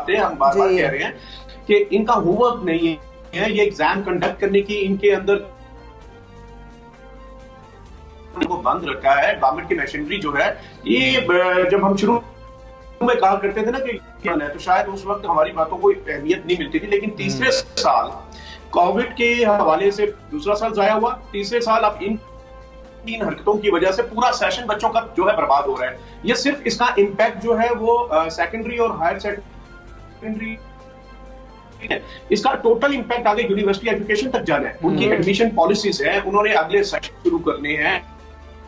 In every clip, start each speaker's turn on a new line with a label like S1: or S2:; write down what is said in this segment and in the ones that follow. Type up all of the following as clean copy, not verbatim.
S1: बात है, हम बार बार कह रहे हैं कि इनका होमवर्क नहीं है, ये एग्जाम कंडक्ट करने की इनके अंदर को बंद रखा है। गवर्नमेंट की मशीनरी जो है, ये जब हम शुरू में कहा करते थे ना कि क्या है, तो शायद उस वक्त हमारी बातों को अहमियत नहीं मिलती थी, लेकिन तीसरे साल कोविड के हवाले से दूसरा साल जाया हुआ, तीसरे साल अब इन तीन हरकतों की वजह से पूरा सेशन बच्चों का जो है बर्बाद हो रहा है। ये सिर्फ इसका इम्पैक्ट जो है वो सेकेंडरी और हायर सेकेंडरी, इसका टोटल इम्पैक्ट आगे यूनिवर्सिटी एजुकेशन तक जाना है। उनकी एडमिशन पॉलिसीज है, उन्होंने अगले सेशन शुरू करने हैं।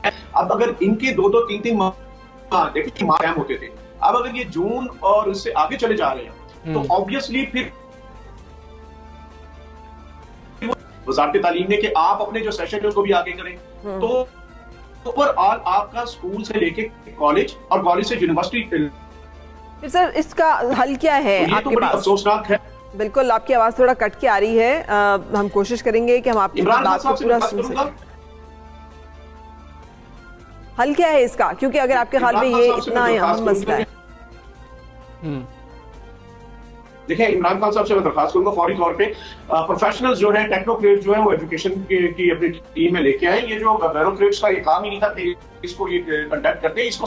S1: अब अगर इनके 2-2, 3-3 माह देखिए माह होते थे, अब अगर ये जून और उससे आगे चले जा रहे हैं तो ऑब्वियसली फिर वज़ारत तालीम ने कि आप अपने जो सेशन है उसको भी आगे करें, तो ओवरऑल आपका स्कूल से लेके कॉलेज और कॉलेज से यूनिवर्सिटी।
S2: सर इसका हल क्या है
S1: तो
S2: आपके पास?
S1: अफसोसनाक है।
S2: बिल्कुल, आपकी आवाज थोड़ा कट के आ रही है, हम कोशिश करेंगे कि हम आपकी बात को पूरा सुन सकें। हल क्या है इसका, क्योंकि अगर आपके ख्याल में ये इतना अहम मसला है।
S1: देखिए, इमरान खान साहब से मैं दरखास्त करूंगा फौरी तौर पे प्रोफेशनल्स जो है, टेक्नोक्रेट्स जो है, वो एजुकेशन की अपनी टीम में लेके आए। ये जो ब्यूरोक्रेट्स का ये काम ही नहीं था कि इसको ये कंडक्ट करते, इसको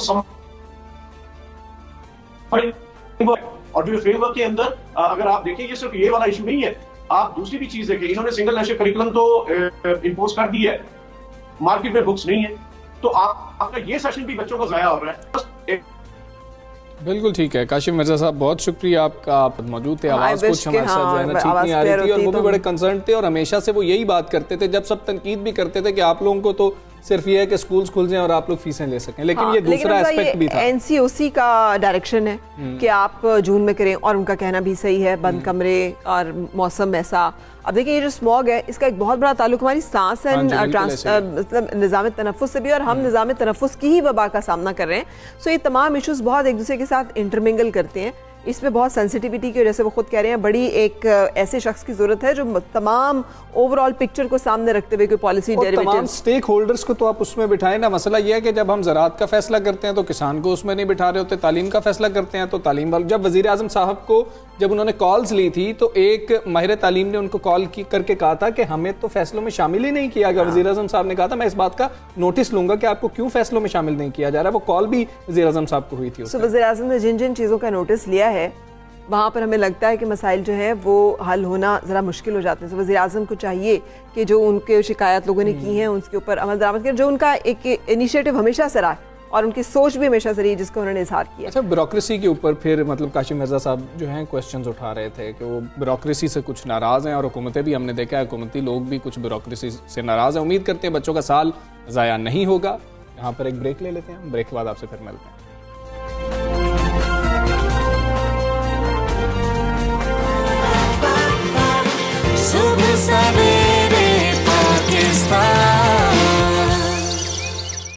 S1: और जो फ्रेमवर्क के अंदर अगर आप देखें, ये सिर्फ ये वाला इशू नहीं है, आप दूसरी भी चीज देखें। इन्होंने सिंगल नेशनल करिकुलम तो इम्पोज कर दी है, मार्केट में बुक्स नहीं है, तो आपका ये सेशन भी बच्चों को जाया हो रहा है।
S3: बिल्कुल ठीक है काशिफ मिर्जा साहब, बहुत शुक्रिया आपका, आप मौजूद थे। आवाज़ कुछ हमारे साथ जो है ना ठीक नहीं आ रही थी, और वो भी बड़े कंसर्न थे और हमेशा से वो यही बात करते थे, जब सब तनकीद भी करते थे कि आप लोगों को तो सिर्फ ये है कि स्कूल्स खुल जाएं और आप लोग फीसें ले सकें, लेकिन ये दूसरा एस्पेक्ट भी था।
S2: एनसीओसी का डायरेक्शन है कि आप जून में करें, और उनका कहना भी सही है, बंद कमरे और मौसम ऐसा। अब देखिए, ये जो स्मॉग है इसका एक बहुत बड़ा ताल्लुक हमारी सांस एंड मतलब निज़ाम तनफ़ुस से भी, और हम निज़ाम तनफ़ुस की ही वबा का सामना कर रहे हैं। सो ये तमाम इशूज़ बहुत एक दूसरे के साथ इंटरमिंगल करते हैं। इसमें बहुत सेंसिटिविटी की वजह से वो खुद कह रहे हैं बड़ी एक ऐसे शख्स की जरूरत है जो तमाम ओवरऑल पिक्चर को सामने रखते हुए कोई पॉलिसी
S3: तमाम स्टेक होल्डर्स को तो आप उसमें बिठाएं ना। मसला यह है कि जब हम ज़राअत का फैसला करते हैं तो किसान को उसमें नहीं बिठा रहे होते, तालीम का फैसला करते हैं तो तालीम वाले। जब वज़ीर आज़म साहब को जब उन्होंने कॉल्स ली थी तो एक माहिर तालीम ने उनको कॉल करके कहा था कि हमें तो फैसलों में शामिल ही नहीं किया गया। वज़ीर आज़म साहब ने कहा था मैं इस बात का नोटिस लूंगा कि आपको क्यों फैसलों में शामिल नहीं किया जा रहा है। वो कॉल भी वज़ीर आज़म साहब को हुई थी।
S2: वज़ीर आज़म ने जिन जिन चीज़ों का नोटिस लिया है वहाँ पर हमें लगता है कि मसाइल जो है वो हल होना ज़रा मुश्किल हो जाते हैं। तो वज़ीर आज़म को चाहिए कि जो उनके शिकायत लोगों ने की हैं उसके ऊपर अमल दरामद करें, जो उनका एक इनिशिएटिव हमेशा से रहा और उनकी सोच भी हमेशा से रही जिसको उन्होंने इजहार किया।
S3: अच्छा, ब्यूरोक्रेसी के ऊपर फिर मतलब काशिफ मिर्जा साहब जो हैं क्वेश्चंस उठा रहे थे कि वो ब्यूरोक्रेसी से कुछ नाराज़ हैं, और हुकूमतें भी हमने देखा है, हुकूमती लोग भी कुछ ब्यूरोक्रेसी से नाराज़ हैं। उम्मीद करते हैं बच्चों का साल ज़ाया नहीं होगा। यहाँ पर एक ब्रेक ले लेते हैं, ब्रेक के बाद आपसे फिर मिलते हैं।